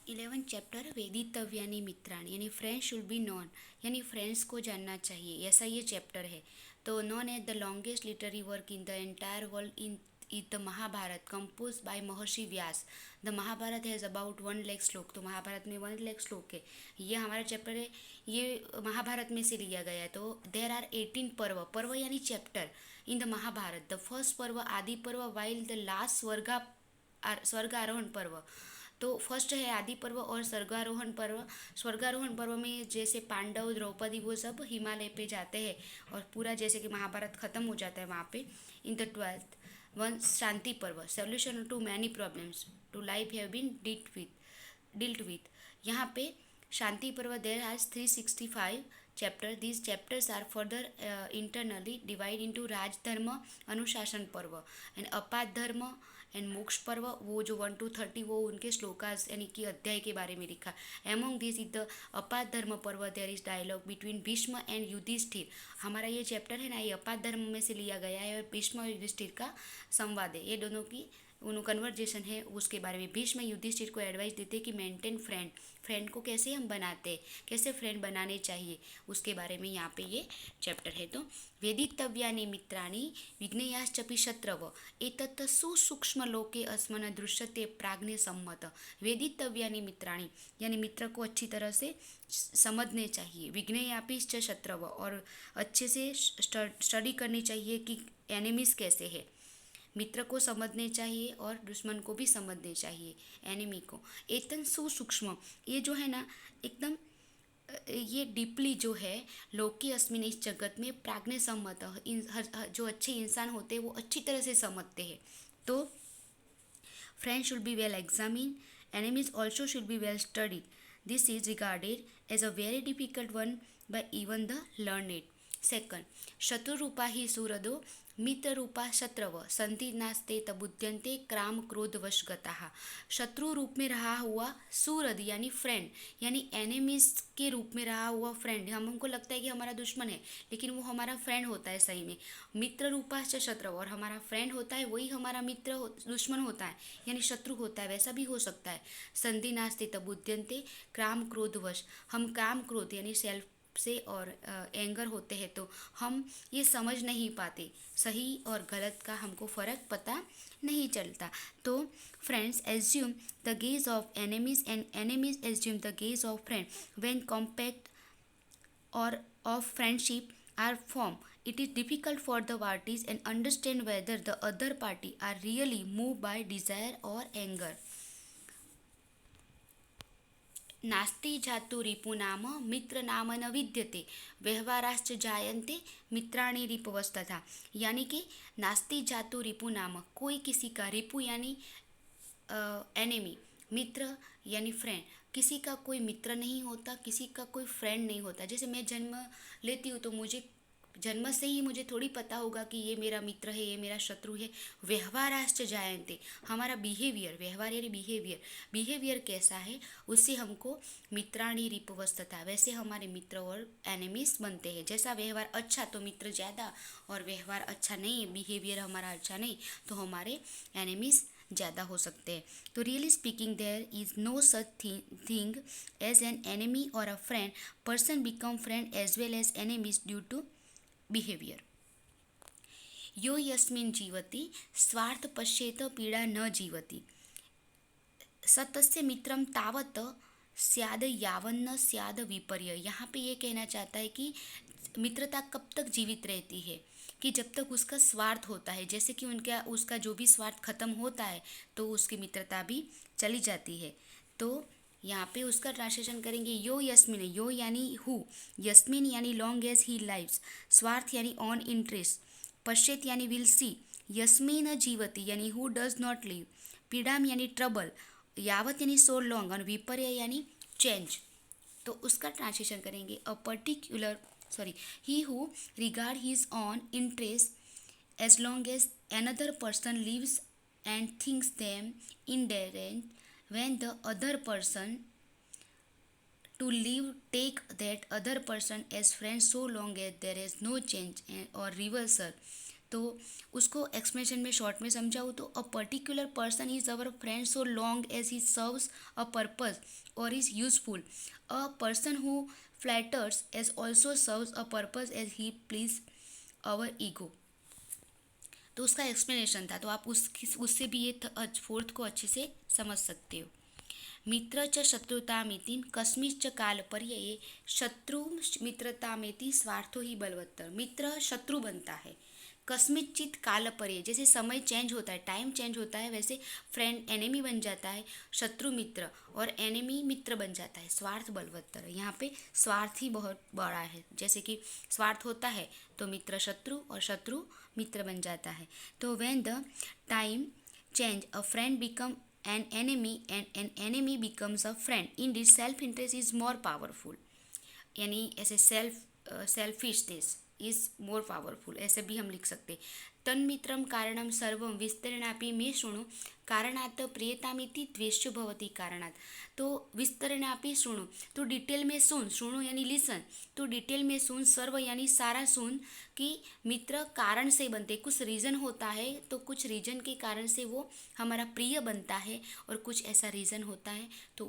11 chapter वेदितव्यानि मित्राणि यानी फ्रेंड्स शुड बी नॉन यानी फ्रेंड्स को जानना चाहिए, ऐसा ये चैप्टर है। तो known as the longest literary work in the entire world in the Mahabharata composed by Maharishi Vyasa. The Mahabharata has about 1 lakh shloka. तो महाभारत में 1 लाख श्लोक है। ये हमारा चैप्टर है, ये महाभारत में से लिया गया है। तो देर आर 18 पर्व, पर्व यानी chapter in the Mahabharata. The first parva Adi पर्व वाइल द लास्ट स्वर्गारोहण पर्व। तो फर्स्ट है आदि पर्व और स्वर्गारोहण पर्व। स्वर्गारोहण पर्व में जैसे पांडव द्रौपदी वो सब हिमालय पे जाते हैं और पूरा जैसे कि महाभारत खत्म हो जाता है वहाँ पे। In the 12th one Shanti Parva, solution to many problems to life have been dealt with. यहाँ पे Shanti Parva there has 365 chapter. These chapters are further internally divide into Rajadharma Anushasana Parva and अपात धर्म एंड मोक्ष पर्व। वो जो 1 to 30 वो उनके श्लोकास यानी कि अध्याय के बारे में लिखा। Among this is the Apad Dharma Parva there is dialogue between Bhishma and Yudhishthira. हमारा ये चैप्टर है ना, ये अपात धर्म में से लिया गया है और भीष्म और युधिष्ठिर का संवाद है। ये दोनों की उन कन्वर्जेशन है उसके बारे में। भीष्म युधिष्ठिर को एडवाइस देते हैं कि मेंटेन फ्रेंड को कैसे हम बनाते हैं, कैसे फ्रेंड बनाने चाहिए, उसके बारे में यहाँ पे ये चैप्टर है। तो वेदितव्यानि मित्राणि विज्ञेयाश्चपि शत्रव एतत् सुसूक्ष्मलोके अस्मन् दृश्यते प्राज्ञ सम्मत। वेदितव्यानि मित्राणि यानी मित्र को अच्छी तरह से समझने चाहिए। विज्ञेयापिश्च शत्रव और अच्छे से स्टडी करनी चाहिए कि एनिमीज कैसे है। मित्र को समझने चाहिए और दुश्मन को भी समझने चाहिए, एनिमी को। एतन सुसूक्ष्म, ये जो है ना एकदम ये डीपली जो है लोकी अस्मिन इस जगत में प्राज्ञ सम्मत, जो अच्छे इंसान होते हैं वो अच्छी तरह से समझते हैं। तो friends should be well examine, enemies also should be well studied. This is regarded as a very difficult one by even the learned. Second, शत्रुरूपा ही सुहृदो मित्ररूपा शत्रव संति नास्ते तबुद्यंते क्राम क्रोध वशगताः। शत्रु रूप में रहा हुआ सूरद यानी फ्रेंड यानी एनिमीज के रूप में रहा हुआ फ्रेंड, हमको लगता है कि हमारा दुश्मन है लेकिन वो हमारा फ्रेंड होता है सही में। मित्र रूपा से शत्रु, और हमारा फ्रेंड होता है वही हमारा दुश्मन होता है यानी शत्रु होता है, वैसा भी हो सकता है। संधि नास्ते तबुद्यंते क्राम क्रोध वश, हम काम क्रोध यानी सेल्फ से और एंगर होते हैं तो हम ये समझ नहीं पाते, सही और गलत का हमको फ़र्क पता नहीं चलता। तो friends assume the guise of enemies and enemies assume the guise of friend when compact or of friendship are form it is difficult for the parties and understand whether the other party are really moved by desire or anger. नास्ति जातु रिपु नाम मित्र नाम न विद्यते व्यवहाराश्च जायन्ते मित्राणि रिपवस्तथा। यानी कि नास्ति जातु रिपु नाम, कोई किसी का, रिपु यानी एनिमी, मित्र यानी फ्रेंड, किसी का कोई मित्र नहीं होता, किसी का कोई फ्रेंड नहीं होता। जैसे मैं जन्म लेती हूँ तो मुझे जन्म से ही मुझे थोड़ी पता होगा कि ये मेरा मित्र है, ये मेरा शत्रु है। व्यवहाराश्च जायन्ते, हमारा बिहेवियर, व्यवहार यानी बिहेवियर कैसा है उससे हमको मित्राणि रिपवस्तथा, वैसे हमारे मित्र और एनिमीज बनते हैं। जैसा व्यवहार अच्छा तो मित्र ज़्यादा, और व्यवहार अच्छा नहीं, बिहेवियर हमारा अच्छा नहीं तो हमारे एनिमीज ज़्यादा हो सकते हैं। तो really speaking there is no such thing as an enemy और a friend. Person become friend as well as enemies due to behaviour. यो यस्मिन् जीवति स्वार्थ पश्येत पीड़ा न जीवति सतस्य मित्रम तावत स्याद यावन्न स्याद विपर्य। यहाँ पे ये कहना चाहता है कि मित्रता कब तक जीवित रहती है, कि जब तक उसका स्वार्थ होता है। जैसे कि उसका जो भी स्वार्थ खत्म होता है तो उसकी मित्रता भी चली जाती है। तो यहाँ पे उसका ट्रांसलेशन करेंगे, यो यस्मिन, यो यानी हु, यस्मिन यानी लॉन्ग एज ही लाइव्स, स्वार्थ यानी ऑन इंटरेस्ट, पश्येत यानी विल सी, यस्मिन जीवती यानी हु डज नॉट लिव, पीड़ाम यानी ट्रबल, यावत यानी सो लॉन्ग, और विपर्य यानी चेंज। तो उसका ट्रांसलेशन करेंगे, a particular he who regard his own interest as long as another person lives and thinks them indifferent when the other person to live take that other person as friend so long as there is no change or reversal. तो उसको explanation में short में समझाऊँ तो a particular person is our friend so long as he serves a purpose और is useful. A person who flatters as also serves a purpose as he please our ego. तो उसका explanation था, तो आप उससे भी ये फोर्थ को अच्छे से समझ सकते हो. मित्र च शत्रुतामिति कस्मिश्च कालपर्यये शत्रु मित्रतामेति स्वार्थो ही बलवत्तर. मित्र शत्रु बनता है कस्मिचित कालपर्य, जैसे समय चेंज होता है, टाइम चेंज होता है, वैसे फ्रेंड एनिमी बन जाता है, शत्रु मित्र और एनिमी मित्र बन जाता है. स्वार्थ बलवत्तर, यहाँ पे स्वार्थ ही बहुत बड़ा है. जैसे कि स्वार्थ होता है तो मित्र शत्रु और शत्रु मित्र बन जाता है. तो when the time change a friend become an enemy and an enemy becomes a friend indeed self interest is more powerful. यानी ऐसे सेल्फिशनेस इज मोर पावरफुल, ऐसे भी हम लिख सकते. तन्मित्रम कारणम सर्वम विस्तरणापि मे शृणु कारणात् प्रियतामिति द्वेष्यो भवति कारणात्. तो विस्तरणापि शृणु तो डिटेल में सुन, शृणु यानी लिसन, तो डिटेल में सुन, सर्व यानी सारा सुन कि मित्र कारण से बनते. कुछ रीज़न होता है तो कुछ रीज़न के कारण से वो हमारा प्रिय बनता है और कुछ ऐसा रीज़न होता है तो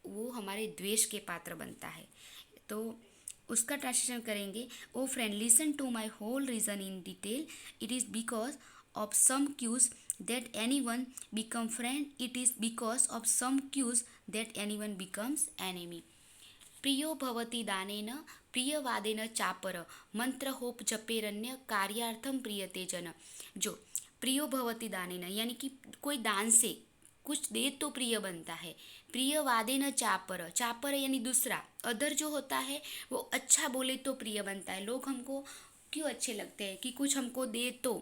वो हमारे द्वेष के पात्र बनता है. तो उसका ट्रांसलेशन करेंगे. O friend listen to my whole reason in detail. It is because of some cause that any one become friend. It is because of some cause that any one becomes enemy. प्रियो भवति दानेन प्रियवादेन chopper मंत्र hope जपेरन्य कार्यार्थम प्रियते जन. जो प्रियो भवति दानेन यानी कि कोई दान से कुछ दे तो प्रिय बनता है. प्रियवादे न चापर, चापर यानी दूसरा, अदर जो होता है वो अच्छा बोले तो प्रिय बनता है. लोग हमको क्यों अच्छे लगते हैं कि कुछ हमको दे तो,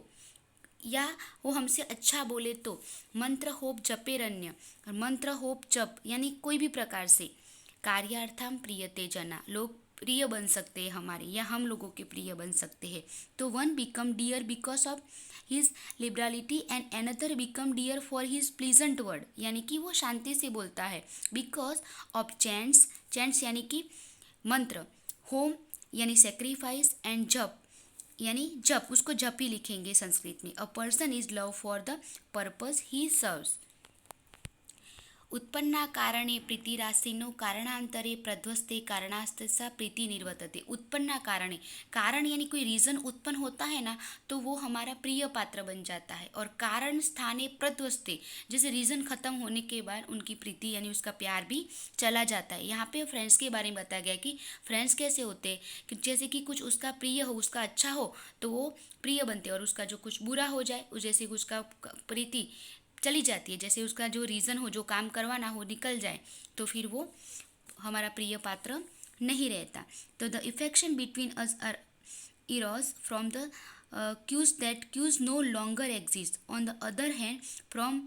या वो हमसे अच्छा बोले तो. मंत्र होप जपेरन्य, मंत्र होप जप यानी कोई भी प्रकार से. कार्यार्थम प्रियते जना, लोग प्रिय बन सकते हैं हमारे, या हम लोगों के प्रिय बन सकते हैं. तो one become dear because of his liberality and another become dear for his pleasant word, यानी कि वो शांति से बोलता है. बिकॉज ऑफ चैंट्स, चैंट्स यानी कि मंत्र, होम यानी सेक्रीफाइस एंड जप यानी जप, उसको जप ही लिखेंगे संस्कृत में. A person is love for the purpose he serves. उत्पन्ना कारणे प्रीतिरासीनो कारणांतरे प्रध्वस्ते कारणास्तसा प्रीति निर्वर्तते. उत्पन्ना कारणे, कारण यानी कोई रीज़न उत्पन्न होता है ना तो वो हमारा प्रिय पात्र बन जाता है. और कारण स्थाने प्रध्वस्ते, जैसे रीज़न ख़त्म होने के बाद उनकी प्रीति यानी उसका प्यार भी चला जाता है. यहाँ पे फ्रेंड्स के बारे में बताया गया कि फ्रेंड्स कैसे होते हैं कि जैसे कि कुछ उसका प्रिय हो, उसका अच्छा हो तो वो प्रिय बनते, और उसका जो कुछ बुरा हो जाए, जैसे उसका प्रीति चली जाती है, जैसे उसका जो रीज़न हो, जो काम करवाना हो निकल जाए तो फिर वो हमारा प्रिय पात्र नहीं रहता. तो the affection between us are arose from the cause that cause no longer exist. On the other hand from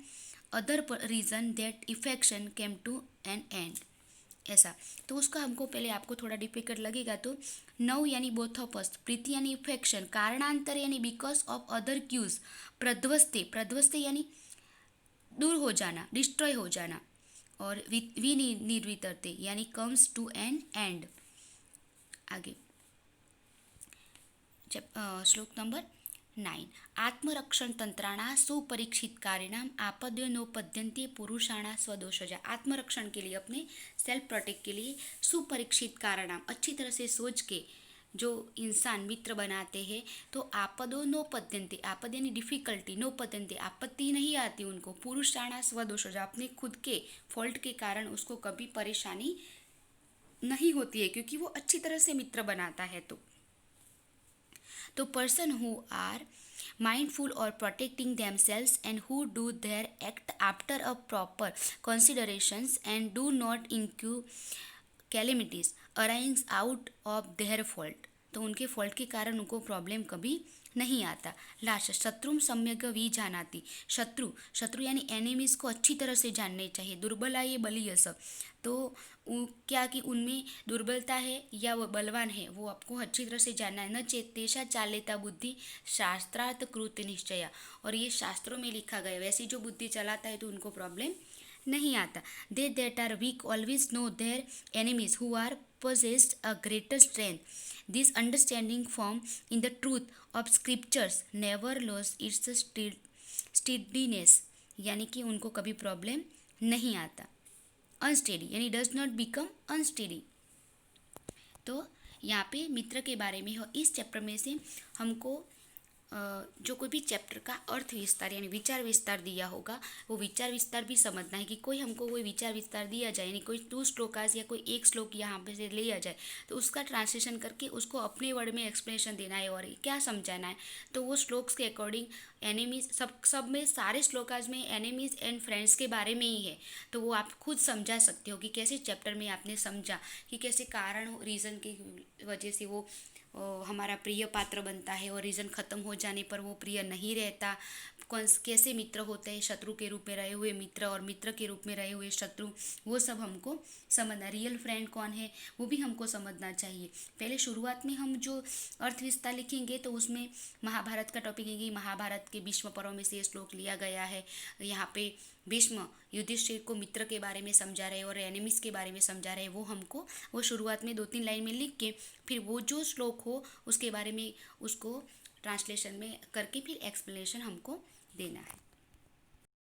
other reason that affection came to an end. ऐसा, तो उसका हमको पहले आपको थोड़ा डिफिकल्ट लगेगा. तो नव यानी बोथ ऑफ अस, प्रीति यानी इफेक्शन, कारणांतर यानी बिकॉज ऑफ अदर क्यूज, प्रध्वस्ते, प्रध्वस्ते यानी दूर हो जाना, डिस्ट्रॉय हो जाना, और निर्वितरते यानी कम्स टू एन एंड. आगे श्लोक नंबर 9. आत्मरक्षण तंत्राणा सुपरीक्षितकारिणाम आपद्यो नोपद्यन्ते पुरुषाणा स्वदोषजा. आत्मरक्षण के लिए, अपने सेल्फ प्रोटेक्ट के लिए सुपरीक्षित कारणाम, अच्छी तरह से सोच के जो इंसान मित्र बनाते हैं तो आपदो नोपद्यन्ते, आपद यानी डिफिकल्टी, नोपद्यन्ते आपत्ति नहीं आती उनको, पुरुषाणा स्वदोषजा, अपने खुद के फॉल्ट के कारण उसको कभी परेशानी नहीं होती है क्योंकि वो अच्छी तरह से मित्र बनाता है. तो person who are mindful or protecting themselves and who do their act after a proper considerations and do not incur calamities arise out of their fault. तो उनके फॉल्ट के कारण उनको प्रॉब्लम कभी नहीं आता. लास्ट, शत्रु सम्यक विजानाति. शत्रु, शत्रु यानी एनिमीज को अच्छी तरह से जानने चाहिए. दुर्बला ये बलियस, तो क्या कि उनमें दुर्बलता है या वो बलवान है वो आपको अच्छी तरह से जानना है. न चेतेशा चालेता बुद्धि शास्त्रार्थ कृत निश्चया. और ये शास्त्रों में लिखा गया, वैसी जो बुद्धि चलाता है तो उनको प्रॉब्लम नहीं आता। They that are weak always know their enemies who are possessed a greater strength. This understanding form in the truth of scriptures never lose its steadiness, यानी कि उनको कभी प्रॉब्लम नहीं आता। अनस्टेडी यानी डज नॉट बिकम अनस्टेडी। तो यहाँ पे मित्र के बारे में इस चैप्टर में से हमको जो कोई भी चैप्टर का अर्थ विस्तार यानी विचार विस्तार दिया होगा, वो विचार विस्तार भी समझना है कि कोई हमको कोई विचार विस्तार दिया जाए, यानी कोई 2 श्लोकास या कोई एक श्लोक यहाँ पे से लिया जाए तो उसका ट्रांसलेशन करके उसको अपने वर्ड में एक्सप्लेनेशन देना है और क्या समझाना है। तो वो श्लोक्स के अकॉर्डिंग एनिमीज सब में सारे श्लोकास में एनिमीज एंड फ्रेंड्स के बारे में ही है, तो वो आप खुद समझा सकते हो कि कैसे चैप्टर में आपने समझा कि कैसे कारण रीज़न की वजह से वो हमारा प्रिय पात्र बनता है और रीज़न ख़त्म हो जाने पर वो प्रिय नहीं रहता। कौन कैसे मित्र होते हैं, शत्रु के रूप में रहे हुए मित्र और मित्र के रूप में रहे हुए शत्रु, वो सब हमको समझना। रियल फ्रेंड कौन है वो भी हमको समझना चाहिए। पहले शुरुआत में हम जो अर्थ विस्तार लिखेंगे तो उसमें महाभारत का टॉपिक है कि महाभारत के भीष्म पर्व में से ये श्लोक लिया गया है। यहाँ पे भीष्म युधिष्ठिर को मित्र के बारे में समझा रहे और एनिमीज के बारे में समझा रहे, वो हमको वो शुरुआत में 2-3 लाइन में लिख के फिर वो जो श्लोक हो उसके बारे में उसको ट्रांसलेशन में करके फिर एक्सप्लेनेशन हमको देना है।